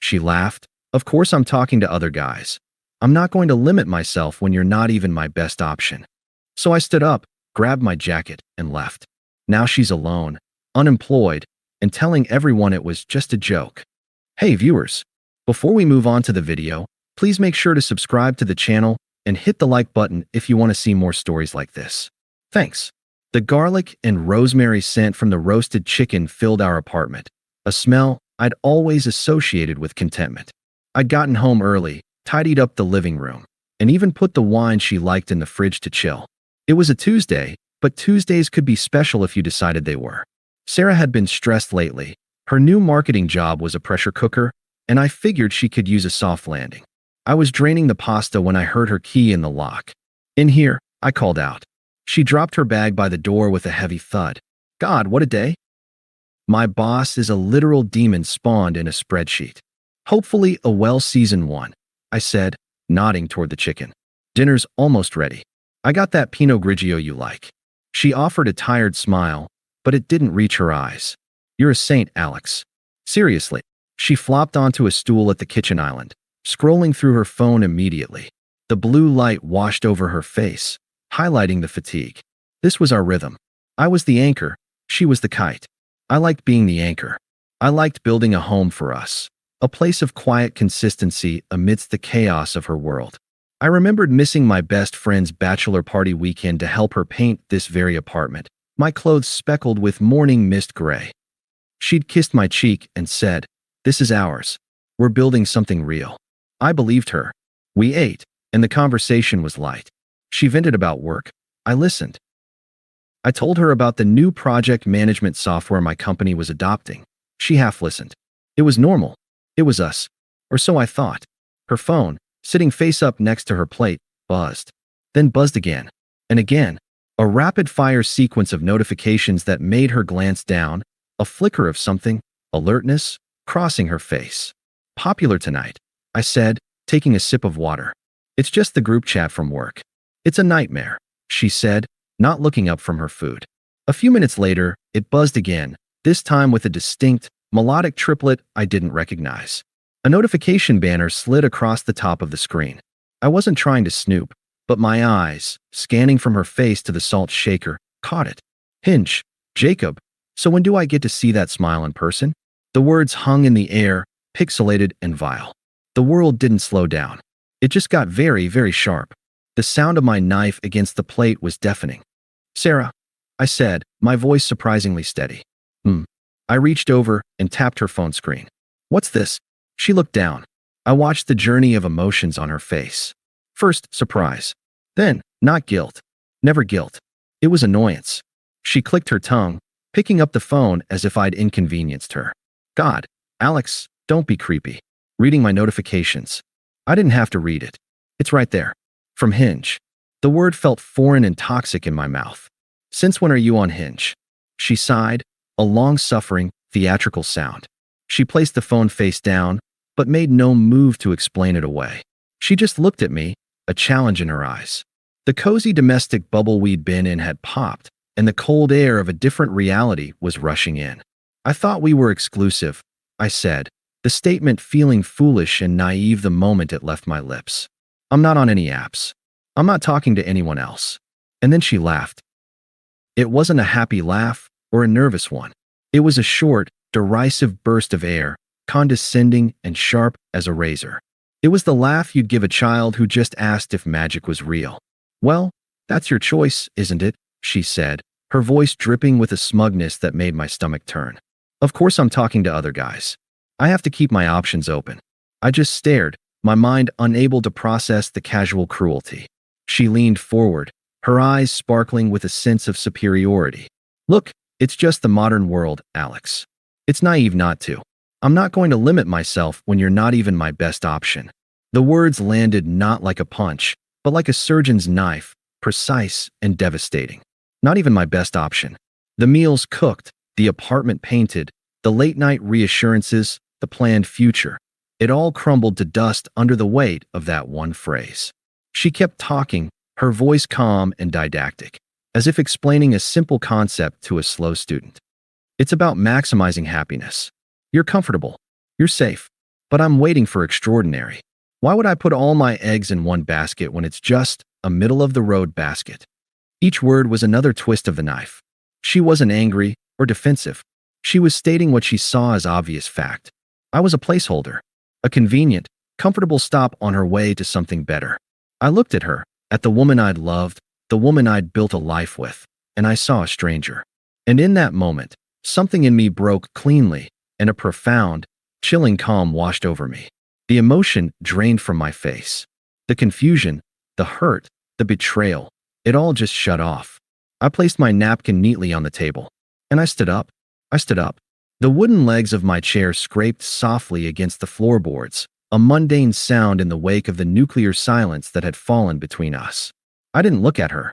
She laughed. Of course I'm talking to other guys. I'm not going to limit myself when you're not even my best option. So I stood up, grabbed my jacket, and left. Now she's alone, unemployed, and telling everyone it was just a joke. Hey viewers, before we move on to the video, please make sure to subscribe to the channel and hit the like button if you want to see more stories like this. Thanks. The garlic and rosemary scent from the roasted chicken filled our apartment, a smell I'd always associated with contentment. I'd gotten home early, tidied up the living room, and even put the wine she liked in the fridge to chill. It was a Tuesday, but Tuesdays could be special if you decided they were. Sarah had been stressed lately. Her new marketing job was a pressure cooker, and I figured she could use a soft landing. I was draining the pasta when I heard her key in the lock. In here, I called out. She dropped her bag by the door with a heavy thud. God, what a day. My boss is a literal demon spawned in a spreadsheet. Hopefully a well-seasoned one, I said, nodding toward the chicken. Dinner's almost ready. I got that Pinot Grigio you like. She offered a tired smile, but it didn't reach her eyes. You're a saint, Alex. Seriously. She flopped onto a stool at the kitchen island, scrolling through her phone immediately. The blue light washed over her face, highlighting the fatigue. This was our rhythm. I was the anchor, she was the kite. I liked being the anchor. I liked building a home for us, a place of quiet consistency amidst the chaos of her world. I remembered missing my best friend's bachelor party weekend to help her paint this very apartment, my clothes speckled with morning mist gray. She'd kissed my cheek and said, "This is ours. We're building something real." I believed her. We ate, and the conversation was light. She vented about work. I listened. I told her about the new project management software my company was adopting. She half listened. It was normal. It was us. Or so I thought. Her phone, sitting face up next to her plate, buzzed. Then buzzed again. And again. A rapid-fire sequence of notifications that made her glance down, a flicker of something, alertness, crossing her face. Popular tonight, I said, taking a sip of water. It's just the group chat from work. It's a nightmare, she said, not looking up from her food. A few minutes later, it buzzed again, this time with a distinct, melodic triplet I didn't recognize. A notification banner slid across the top of the screen. I wasn't trying to snoop, but my eyes, scanning from her face to the salt shaker, caught it. Hinge, Jacob. So when do I get to see that smile in person? The words hung in the air, pixelated and vile. The world didn't slow down. It just got very, very sharp. The sound of my knife against the plate was deafening. Sarah, I said, my voice surprisingly steady. I reached over and tapped her phone screen. What's this? She looked down. I watched the journey of emotions on her face. First, surprise. Then, not guilt. Never guilt. It was annoyance. She clicked her tongue, picking up the phone as if I'd inconvenienced her. God, Alex, don't be creepy. Reading my notifications. I didn't have to read it. It's right there. From Hinge. The word felt foreign and toxic in my mouth. Since when are you on Hinge? She sighed, a long-suffering, theatrical sound. She placed the phone face down, but made no move to explain it away. She just looked at me, a challenge in her eyes. The cozy domestic bubble we'd been in had popped, and the cold air of a different reality was rushing in. I thought we were exclusive, I said, the statement feeling foolish and naive the moment it left my lips. I'm not on any apps. I'm not talking to anyone else. And then she laughed. It wasn't a happy laugh or a nervous one. It was a short, derisive burst of air, condescending and sharp as a razor. It was the laugh you'd give a child who just asked if magic was real. Well, that's your choice, isn't it? She said, her voice dripping with a smugness that made my stomach turn. Of course I'm talking to other guys. I have to keep my options open. I just stared, my mind unable to process the casual cruelty. She leaned forward, her eyes sparkling with a sense of superiority. Look, it's just the modern world, Alex. It's naive not to. I'm not going to limit myself when you're not even my best option. The words landed not like a punch, but like a surgeon's knife, precise and devastating. Not even my best option. The meals cooked, the apartment painted, the late-night reassurances, the planned future. It all crumbled to dust under the weight of that one phrase. She kept talking, her voice calm and didactic, as if explaining a simple concept to a slow student. It's about maximizing happiness. You're comfortable. You're safe. But I'm waiting for extraordinary. Why would I put all my eggs in one basket when it's just a middle-of-the-road basket? Each word was another twist of the knife. She wasn't angry or defensive. She was stating what she saw as obvious fact. I was a placeholder, a convenient, comfortable stop on her way to something better. I looked at her, at the woman I'd loved, the woman I'd built a life with, and I saw a stranger. And in that moment, something in me broke cleanly, and a profound, chilling calm washed over me. The emotion drained from my face. The confusion, the hurt, the betrayal, it all just shut off. I placed my napkin neatly on the table, and I stood up. I stood up. The wooden legs of my chair scraped softly against the floorboards, a mundane sound in the wake of the nuclear silence that had fallen between us. I didn't look at her.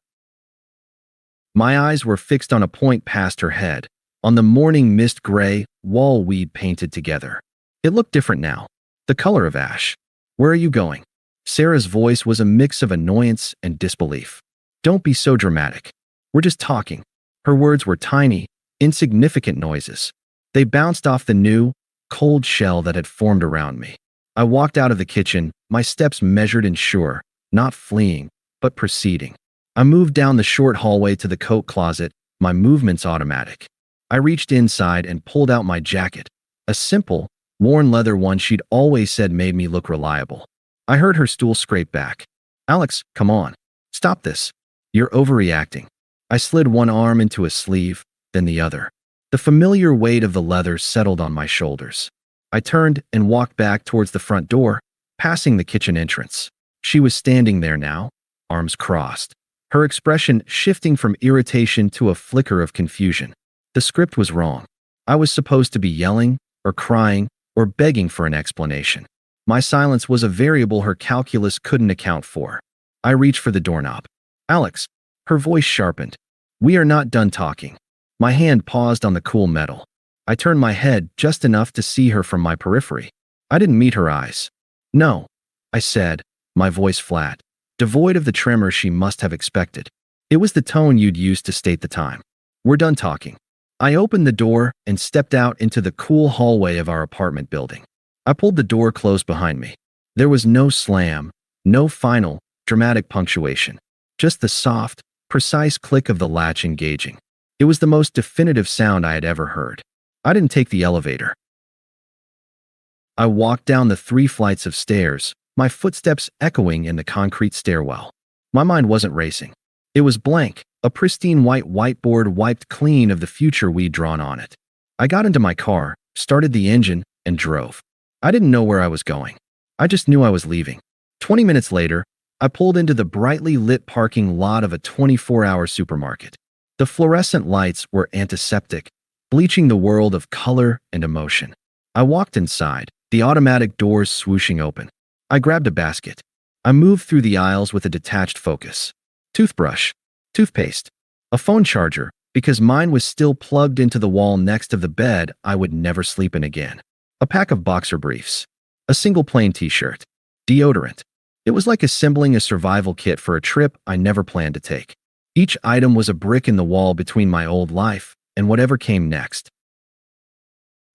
My eyes were fixed on a point past her head, on the morning mist gray wall we'd painted together. It looked different now, the color of ash. Where are you going? Sarah's voice was a mix of annoyance and disbelief. Don't be so dramatic. We're just talking. Her words were tiny, insignificant noises. They bounced off the new, cold shell that had formed around me. I walked out of the kitchen, my steps measured and sure, not fleeing, but proceeding. I moved down the short hallway to the coat closet, my movements automatic. I reached inside and pulled out my jacket, a simple, worn leather one she'd always said made me look reliable. I heard her stool scrape back. Alex, come on. Stop this. You're overreacting. I slid one arm into a sleeve, then the other. The familiar weight of the leather settled on my shoulders. I turned and walked back towards the front door, passing the kitchen entrance. She was standing there now, arms crossed, her expression shifting from irritation to a flicker of confusion. The script was wrong. I was supposed to be yelling, or crying, or begging for an explanation. My silence was a variable her calculus couldn't account for. I reached for the doorknob. Alex, her voice sharpened. We are not done talking. My hand paused on the cool metal. I turned my head just enough to see her from my periphery. I didn't meet her eyes. No, I said, my voice flat, devoid of the tremor she must have expected. It was the tone you'd used to state the time. We're done talking. I opened the door and stepped out into the cool hallway of our apartment building. I pulled the door closed behind me. There was no slam, no final, dramatic punctuation, just the soft, precise click of the latch engaging. It was the most definitive sound I had ever heard. I didn't take the elevator. I walked down the 3 flights of stairs, my footsteps echoing in the concrete stairwell. My mind wasn't racing. It was blank, a pristine white whiteboard wiped clean of the future we'd drawn on it. I got into my car, started the engine, and drove. I didn't know where I was going. I just knew I was leaving. 20 minutes later, I pulled into the brightly lit parking lot of a 24-hour supermarket. The fluorescent lights were antiseptic, bleaching the world of color and emotion. I walked inside, the automatic doors swooshing open. I grabbed a basket. I moved through the aisles with a detached focus. Toothbrush, toothpaste, a phone charger, because mine was still plugged into the wall next to the bed I would never sleep in again. A pack of boxer briefs, a single plain t-shirt, deodorant. It was like assembling a survival kit for a trip I never planned to take. Each item was a brick in the wall between my old life and whatever came next.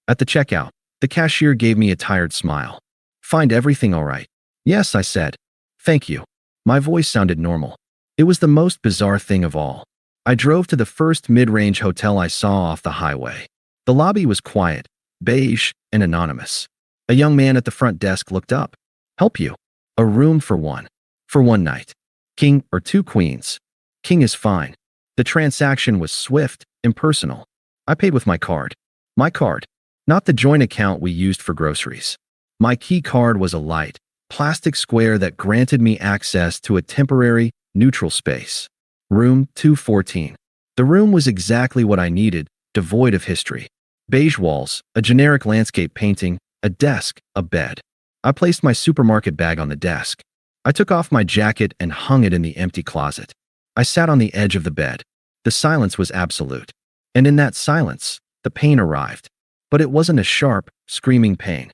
At the checkout, the cashier gave me a tired smile. Find everything all right? Yes, I said. Thank you. My voice sounded normal. It was the most bizarre thing of all. I drove to the first mid-range hotel I saw off the highway. The lobby was quiet, beige, and anonymous. A young man at the front desk looked up. Help you. A room for one. For one night. King or 2 queens. King is fine. The transaction was swift, impersonal. I paid with my card. My card. Not the joint account we used for groceries. My key card was a light, plastic square that granted me access to a temporary, neutral space. Room 214. The room was exactly what I needed, devoid of history. Beige walls, a generic landscape painting, a desk, a bed. I placed my supermarket bag on the desk. I took off my jacket and hung it in the empty closet. I sat on the edge of the bed. The silence was absolute. And in that silence, the pain arrived. But it wasn't a sharp, screaming pain.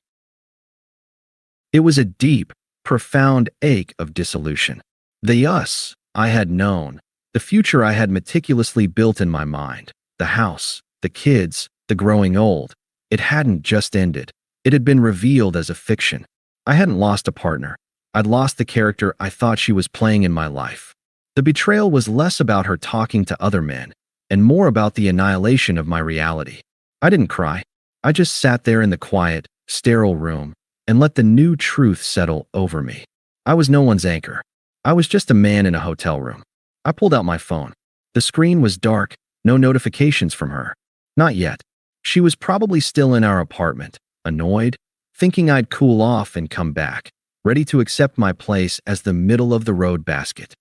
It was a deep, profound ache of dissolution. The us I had known, the future I had meticulously built in my mind, the house, the kids, the growing old, it hadn't just ended. It had been revealed as a fiction. I hadn't lost a partner. I'd lost the character I thought she was playing in my life. The betrayal was less about her talking to other men and more about the annihilation of my reality. I didn't cry. I just sat there in the quiet, sterile room and let the new truth settle over me. I was no one's anchor. I was just a man in a hotel room. I pulled out my phone. The screen was dark, no notifications from her. Not yet. She was probably still in our apartment, annoyed, thinking I'd cool off and come back, ready to accept my place as the middle-of-the-road basket.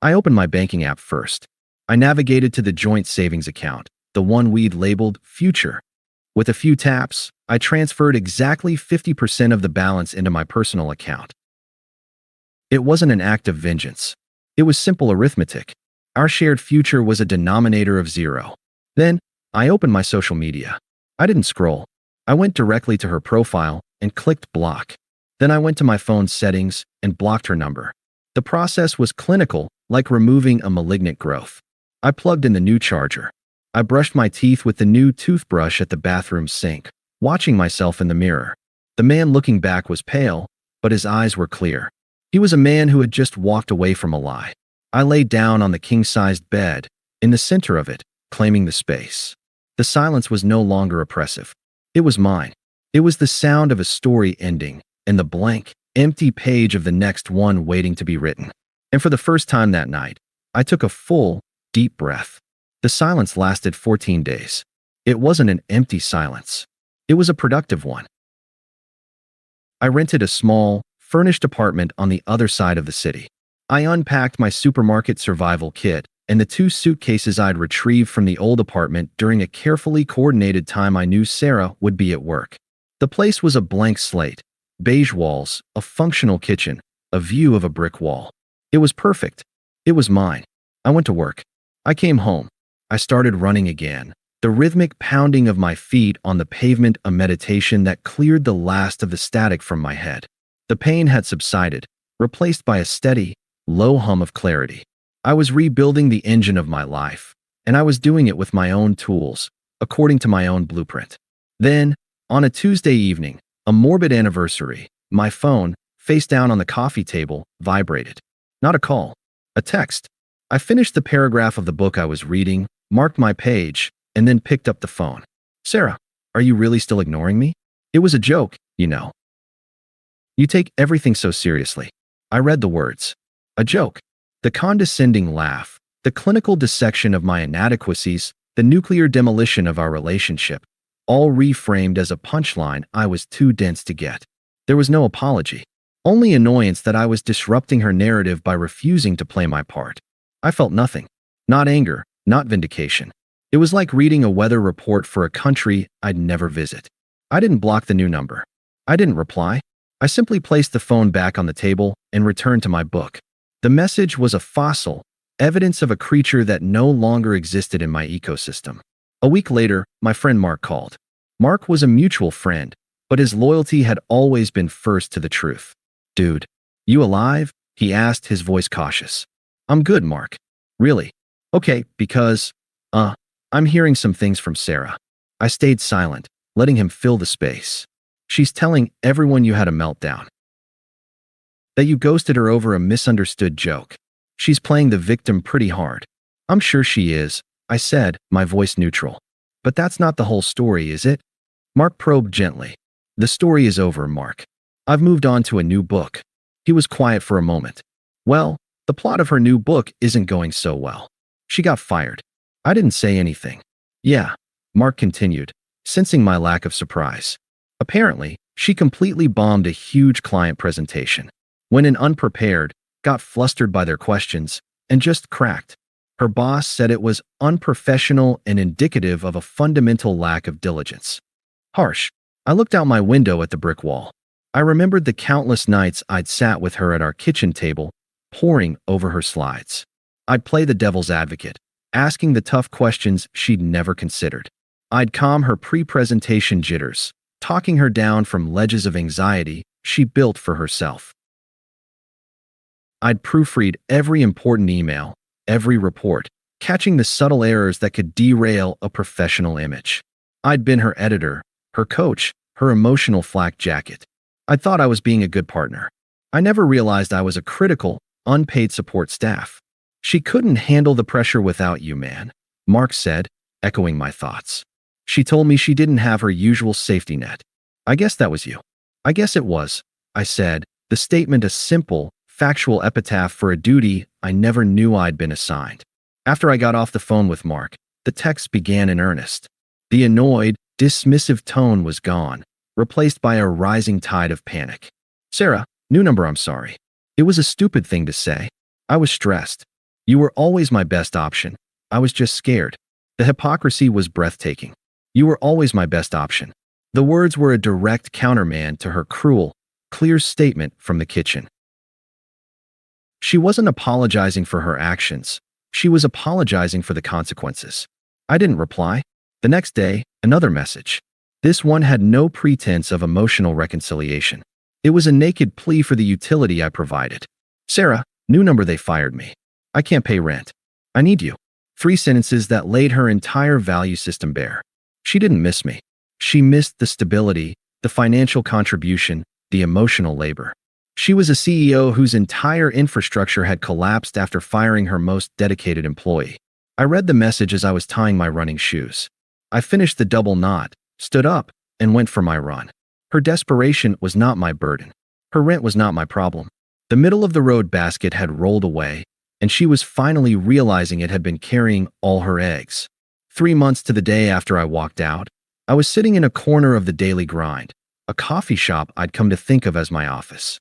I opened my banking app first. I navigated to the joint savings account, the one we'd labeled Future. With a few taps, I transferred exactly 50% of the balance into my personal account. It wasn't an act of vengeance. It was simple arithmetic. Our shared future was a denominator of 0. Then, I opened my social media. I didn't scroll. I went directly to her profile and clicked block. Then I went to my phone's settings and blocked her number. The process was clinical, like removing a malignant growth. I plugged in the new charger. I brushed my teeth with the new toothbrush at the bathroom sink, watching myself in the mirror. The man looking back was pale, but his eyes were clear. He was a man who had just walked away from a lie. I lay down on the king-sized bed, in the center of it, claiming the space. The silence was no longer oppressive. It was mine. It was the sound of a story ending, and the blank, empty page of the next one waiting to be written. And for the first time that night, I took a full, deep breath. The silence lasted 14 days. It wasn't an empty silence. It was a productive one. I rented a small, furnished apartment on the other side of the city. I unpacked my supermarket survival kit and the 2 suitcases I'd retrieved from the old apartment during a carefully coordinated time I knew Sarah would be at work. The place was a blank slate, beige walls, a functional kitchen, a view of a brick wall. It was perfect. It was mine. I went to work. I came home. I started running again, the rhythmic pounding of my feet on the pavement a meditation that cleared the last of the static from my head. The pain had subsided, replaced by a steady, low hum of clarity. I was rebuilding the engine of my life, and I was doing it with my own tools, according to my own blueprint. Then, on a Tuesday evening, a morbid anniversary, my phone, face down on the coffee table, vibrated. Not a call, a text. I finished the paragraph of the book I was reading, marked my page, and then picked up the phone. Sarah, are you really still ignoring me? It was a joke, you know. You take everything so seriously. I read the words. A joke. The condescending laugh, the clinical dissection of my inadequacies, the nuclear demolition of our relationship, all reframed as a punchline I was too dense to get. There was no apology, only annoyance that I was disrupting her narrative by refusing to play my part. I felt nothing. Not anger, not vindication. It was like reading a weather report for a country I'd never visit. I didn't block the new number. I didn't reply. I simply placed the phone back on the table and returned to my book. The message was a fossil, evidence of a creature that no longer existed in my ecosystem. A week later, my friend Mark called. Mark was a mutual friend, but his loyalty had always been first to the truth. Dude, you alive? He asked, his voice cautious. I'm good, Mark. Really? Okay, because, I'm hearing some things from Sarah. I stayed silent, letting him fill the space. She's telling everyone you had a meltdown. That you ghosted her over a misunderstood joke. She's playing the victim pretty hard. I'm sure she is, I said, my voice neutral. But that's not the whole story, is it? Mark probed gently. The story is over, Mark. I've moved on to a new book. He was quiet for a moment. Well, the plot of her new book isn't going so well. She got fired. I didn't say anything. Yeah, Mark continued, sensing my lack of surprise. Apparently, she completely bombed a huge client presentation. Went in unprepared, got flustered by their questions, and just cracked. Her boss said it was unprofessional and indicative of a fundamental lack of diligence. Harsh. I looked out my window at the brick wall. I remembered the countless nights I'd sat with her at our kitchen table, poring over her slides. I'd play the devil's advocate, asking the tough questions she'd never considered. I'd calm her pre-presentation jitters, talking her down from ledges of anxiety she built for herself. I'd proofread every important email, every report, catching the subtle errors that could derail a professional image. I'd been her editor, her coach, her emotional flak jacket. I thought I was being a good partner. I never realized I was a critical, unpaid support staff. She couldn't handle the pressure without you, man, Mark said, echoing my thoughts. She told me she didn't have her usual safety net. I guess that was you. I guess it was, I said, the statement a simple, factual epitaph for a duty I never knew I'd been assigned. After I got off the phone with Mark, the text began in earnest. The annoyed, dismissive tone was gone, replaced by a rising tide of panic. Sarah, new number, I'm sorry. It was a stupid thing to say. I was stressed. You were always my best option. I was just scared. The hypocrisy was breathtaking. You were always my best option. The words were a direct countermand to her cruel, clear statement from the kitchen. She wasn't apologizing for her actions. She was apologizing for the consequences. I didn't reply. The next day, another message. This one had no pretense of emotional reconciliation. It was a naked plea for the utility I provided. Sarah, new number, they fired me. I can't pay rent. I need you. 3 sentences that laid her entire value system bare. She didn't miss me. She missed the stability, the financial contribution, the emotional labor. She was a CEO whose entire infrastructure had collapsed after firing her most dedicated employee. I read the message as I was tying my running shoes. I finished the double knot, stood up, and went for my run. Her desperation was not my burden. Her rent was not my problem. The middle-of-the-road basket had rolled away, and she was finally realizing it had been carrying all her eggs. 3 months to the day after I walked out, I was sitting in a corner of the daily grind, a coffee shop I'd come to think of as my office.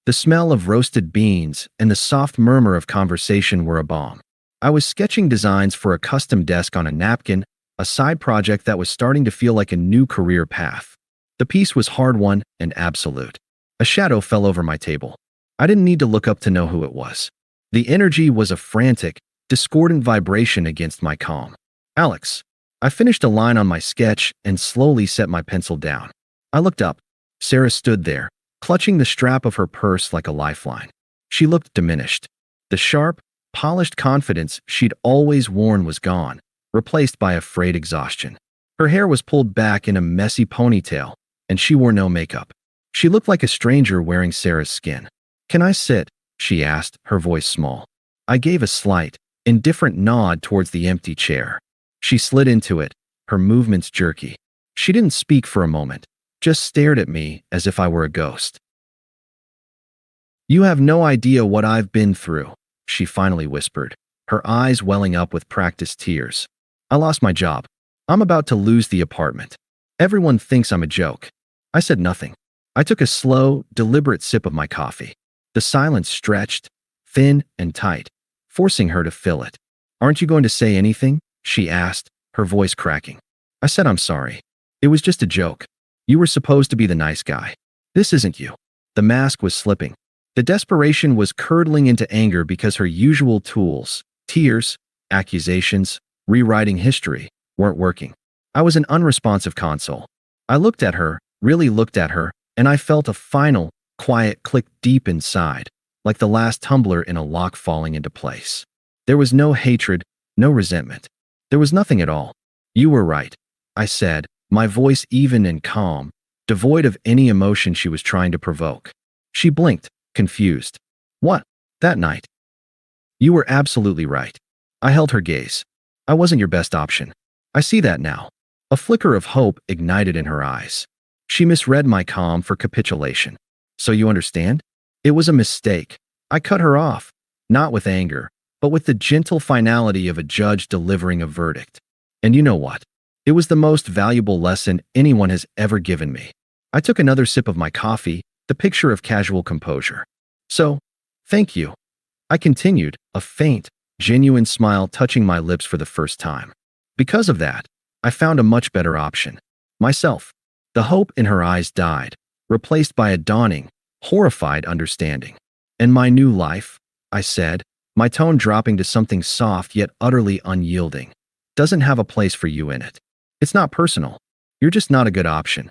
The smell of roasted beans and the soft murmur of conversation were a balm. I was sketching designs for a custom desk on a napkin, a side project that was starting to feel like a new career path. The piece was hard-won and absolute. A shadow fell over my table. I didn't need to look up to know who it was. The energy was a frantic, discordant vibration against my calm. Alex. I finished a line on my sketch and slowly set my pencil down. I looked up. Sarah stood there, clutching the strap of her purse like a lifeline. She looked diminished. The sharp, polished confidence she'd always worn was gone, replaced by a frayed exhaustion. Her hair was pulled back in a messy ponytail, and she wore no makeup. She looked like a stranger wearing Sarah's skin. "Can I sit?" she asked, her voice small. I gave a slight, indifferent nod towards the empty chair. She slid into it, her movements jerky. She didn't speak for a moment, just stared at me as if I were a ghost. "You have no idea what I've been through," she finally whispered, her eyes welling up with practiced tears. "I lost my job. I'm about to lose the apartment. Everyone thinks I'm a joke." I said nothing. I took a slow, deliberate sip of my coffee. The silence stretched, thin and tight, forcing her to fill it. "Aren't you going to say anything?" she asked, her voice cracking. I said, "I'm sorry. It was just a joke. You were supposed to be the nice guy. This isn't you." The mask was slipping. The desperation was curdling into anger because her usual tools, tears, accusations, rewriting history, weren't working. I was an unresponsive console. I looked at her, really looked at her, and I felt a final, quiet click deep inside, like the last tumbler in a lock falling into place. There was no hatred, no resentment. There was nothing at all. "You were right," I said, my voice even and calm, devoid of any emotion she was trying to provoke. She blinked, confused. "What?" "That night. You were absolutely right." I held her gaze. "I wasn't your best option. I see that now." A flicker of hope ignited in her eyes. She misread my calm for capitulation. "So you understand? It was a mistake." I cut her off, not with anger, but with the gentle finality of a judge delivering a verdict. And you know what? It was the most valuable lesson anyone has ever given me. I took another sip of my coffee, the picture of casual composure. "So, thank you," I continued, a faint, genuine smile touching my lips for the first time. "Because of that, I found a much better option. Myself." The hope in her eyes died, replaced by a dawning, horrified understanding. "And my new life," I said, my tone dropping to something soft yet utterly unyielding, "doesn't have a place for you in it. It's not personal. You're just not a good option."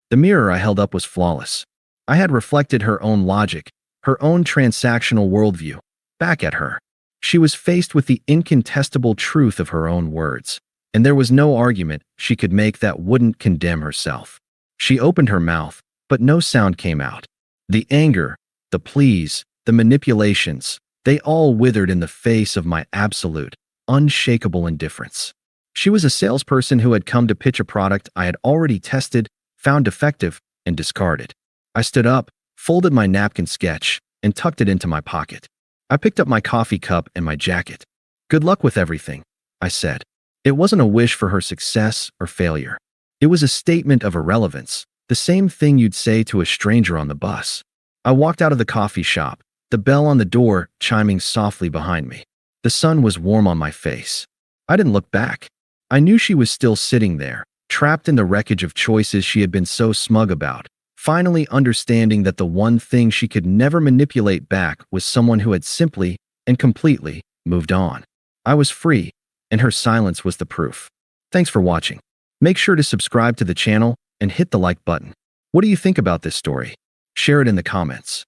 The mirror I held up was flawless. I had reflected her own logic, her own transactional worldview, back at her. She was faced with the incontestable truth of her own words. and there was no argument she could make that wouldn't condemn herself. She opened her mouth, but no sound came out. The anger, the pleas, the manipulations, they all withered in the face of my absolute, unshakable indifference. She was a salesperson who had come to pitch a product I had already tested, found defective, and discarded. I stood up, folded my napkin sketch, and tucked it into my pocket. I picked up my coffee cup and my jacket. "Good luck with everything," I said. It wasn't a wish for her success or failure. It was a statement of irrelevance, the same thing you'd say to a stranger on the bus. I walked out of the coffee shop, the bell on the door chiming softly behind me. The sun was warm on my face. I didn't look back. I knew she was still sitting there, trapped in the wreckage of choices she had been so smug about, finally understanding that the one thing she could never manipulate back was someone who had simply and completely moved on. I was free, and her silence was the proof. Thanks for watching. Make sure to subscribe to the channel and hit the like button. What do you think about this story? Share it in the comments.